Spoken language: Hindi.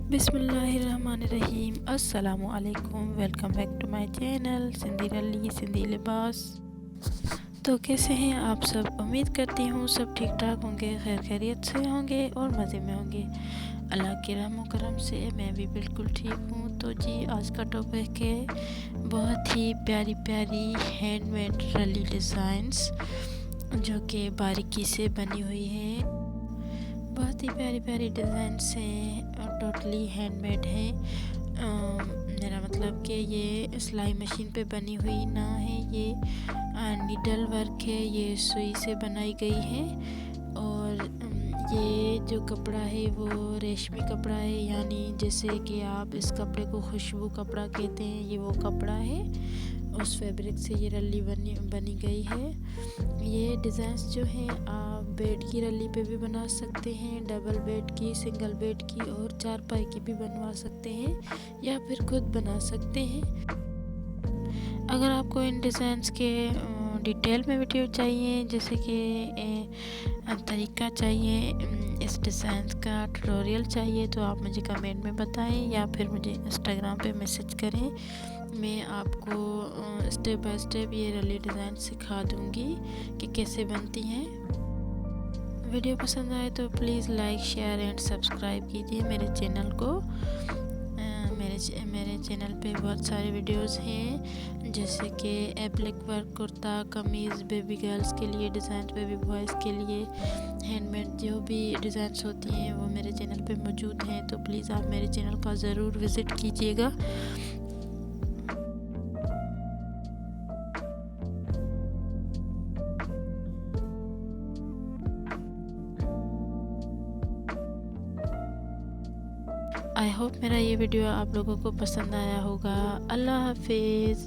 बिस्मिल्लाहिर्रहमानिर्रहीम। अस्सलामुअलैकुम। Welcome back to my channel Sindhi Ralli Sindhi लिबास। तो कैसे हैं आप सब? उम्मीद करती हूँ सब ठीक ठाक होंगे, खैर खैरियत से होंगे और मज़े में होंगे। अल्लाह के रहम व करम से मैं भी बिल्कुल ठीक हूँ। तो जी आज का टॉपिक है बहुत ही प्यारी प्यारी हैंडमेड रली डिज़ाइंस जो कि बारीकी से बनी हुई है। बहुत ही प्यारी प्यारी डिज़ाइंस हैं और टोटली हैंडमेड हैं। मेरा मतलब कि ये सिलाई मशीन पे बनी हुई ना है, ये नीडल वर्क है, ये सुई से बनाई गई है। और ये जो कपड़ा है वो रेशमी कपड़ा है, यानी जैसे कि आप इस कपड़े को खुशबू कपड़ा कहते हैं, ये वो कपड़ा है। उस फैब्रिक से ये रली बनी गई है। ये डिज़ाइंस जो हैं आप बेड की रली पे भी बना सकते हैं, डबल बेड की, सिंगल बेड की और चारपाई की भी बनवा सकते हैं या फिर खुद बना सकते हैं। अगर आपको इन डिज़ाइंस के डिटेल में वीडियो चाहिए, जैसे कि तरीका चाहिए, इस डिज़ाइन का ट्यूटोरियल चाहिए, तो आप मुझे कमेंट में बताएं या फिर मुझे इंस्टाग्राम पे मैसेज करें। मैं आपको स्टेप बाय स्टेप ये रली डिज़ाइन सिखा दूंगी कि कैसे बनती हैं। वीडियो पसंद आए तो please like share and subscribe कीजिए मेरे चैनल को। मेरे चैनल पे बहुत सारे वीडियोस हैं, जैसे कि एप्लिक वर्क, कुर्ता, कमीज़, बेबी गर्ल्स के लिए डिज़ाइन, बेबी बॉयज़ के लिए हैंडमेड जो भी डिज़ाइंस होती हैं वो मेरे चैनल पे मौजूद हैं। तो प्लीज़ आप मेरे चैनल का ज़रूर विज़िट कीजिएगा। आई होप मेरा ये वीडियो आप लोगों को पसंद आया होगा। अल्लाह हाफिज़।